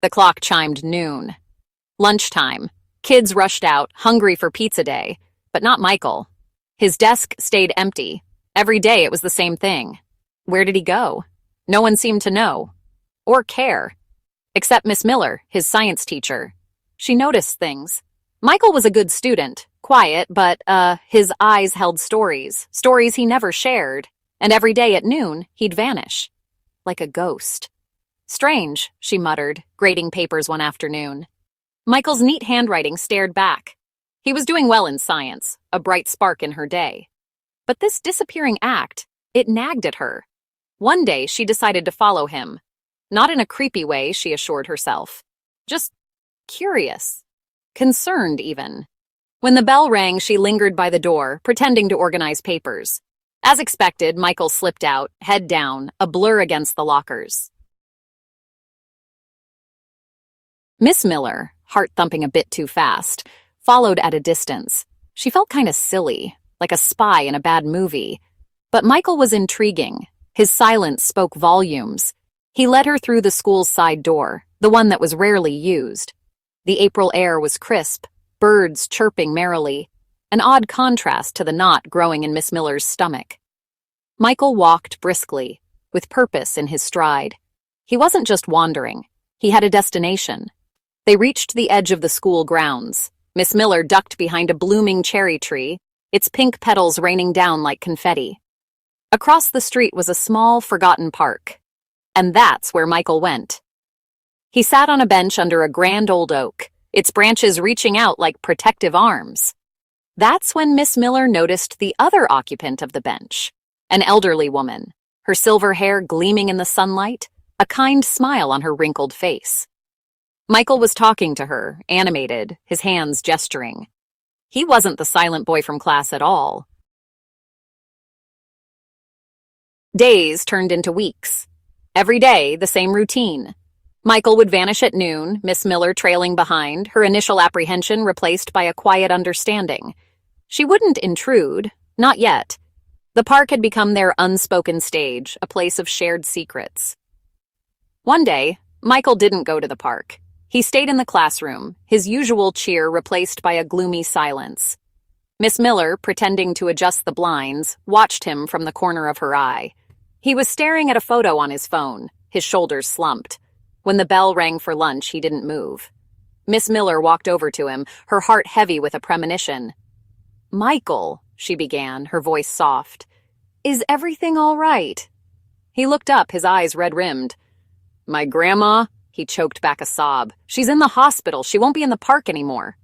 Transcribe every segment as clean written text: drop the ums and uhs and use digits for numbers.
The clock chimed noon. Lunchtime. Kids rushed out, hungry for pizza day, but not Michael. His desk stayed empty. Every day it was the same thing. Where did he go? No one seemed to know. Or care. Except Miss Miller, his science teacher. She noticed things. Michael was a good student, quiet, but, his eyes held stories he never shared, and every day at noon, he'd vanish. Like a ghost. Strange, she muttered, grading papers one afternoon. Michael's neat handwriting stared back. He was doing well in science, a bright spark in her day. But this disappearing act, it nagged at her. One day, she decided to follow him. Not in a creepy way, she assured herself. Just curious. Concerned, even. When the bell rang, she lingered by the door, pretending to organize papers. As expected, Michael slipped out, head down, a blur against the lockers. Miss Miller, heart thumping a bit too fast, followed at a distance. She felt kind of silly, like a spy in a bad movie. But Michael was intriguing. His silence spoke volumes. He led her through the school's side door, the one that was rarely used. The April air was crisp, birds chirping merrily, an odd contrast to the knot growing in Miss Miller's stomach. Michael walked briskly, with purpose in his stride. He wasn't just wandering. He had a destination. They reached the edge of the school grounds. Miss Miller ducked behind a blooming cherry tree, its pink petals raining down like confetti. Across the street was a small, forgotten park. And that's where Michael went. He sat on a bench under a grand old oak, its branches reaching out like protective arms. That's when Miss Miller noticed the other occupant of the bench, an elderly woman, her silver hair gleaming in the sunlight, a kind smile on her wrinkled face. Michael was talking to her, animated, his hands gesturing. He wasn't the silent boy from class at all. Days turned into weeks. Every day, the same routine. Michael would vanish at noon, Miss Miller trailing behind, her initial apprehension replaced by a quiet understanding. She wouldn't intrude, not yet. The park had become their unspoken stage, a place of shared secrets. One day, Michael didn't go to the park. He stayed in the classroom, his usual cheer replaced by a gloomy silence. Miss Miller, pretending to adjust the blinds, watched him from the corner of her eye. He was staring at a photo on his phone, his shoulders slumped. When the bell rang for lunch, he didn't move. Miss Miller walked over to him, her heart heavy with a premonition. "Michael," she began, her voice soft, "is everything all right?" He looked up, his eyes red-rimmed. "My grandma?" He choked back a sob. "She's in the hospital. She won't be in the park anymore."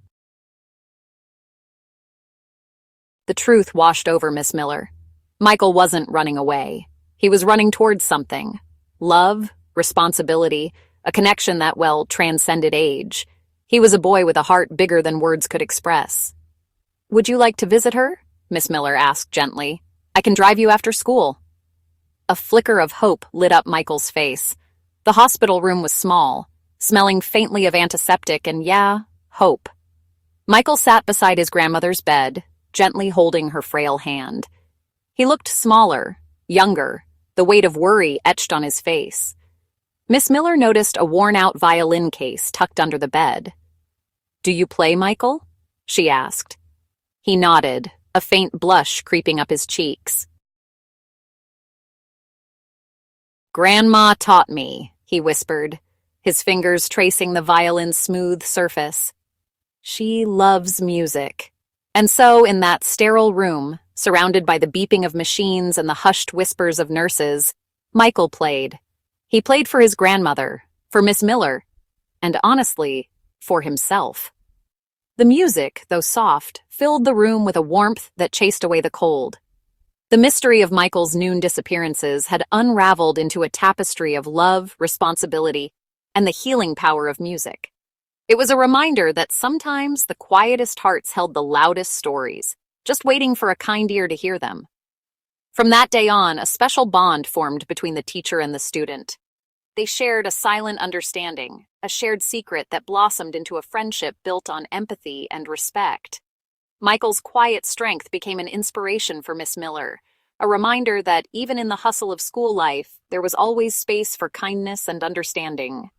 The truth washed over Miss Miller. Michael wasn't running away. He was running towards something. Love, responsibility, a connection that, well, transcended age. He was a boy with a heart bigger than words could express. "Would you like to visit her?" Miss Miller asked gently. "I can drive you after school." A flicker of hope lit up Michael's face. The hospital room was small, smelling faintly of antiseptic and, hope. Michael sat beside his grandmother's bed, gently holding her frail hand. He looked smaller, younger, the weight of worry etched on his face. Miss Miller noticed a worn-out violin case tucked under the bed. "Do you play, Michael?" she asked. He nodded, a faint blush creeping up his cheeks. "Grandma taught me," he whispered, his fingers tracing the violin's smooth surface. "She loves music." And so, in that sterile room, surrounded by the beeping of machines and the hushed whispers of nurses, Michael played. He played for his grandmother, for Miss Miller, and honestly, for himself. The music, though soft, filled the room with a warmth that chased away the cold. The mystery of Michael's noon disappearances had unraveled into a tapestry of love, responsibility, and the healing power of music. It was a reminder that sometimes the quietest hearts held the loudest stories, just waiting for a kind ear to hear them. From that day on, a special bond formed between the teacher and the student. They shared a silent understanding, a shared secret that blossomed into a friendship built on empathy and respect. Michael's quiet strength became an inspiration for Miss Miller, a reminder that even in the hustle of school life, there was always space for kindness and understanding.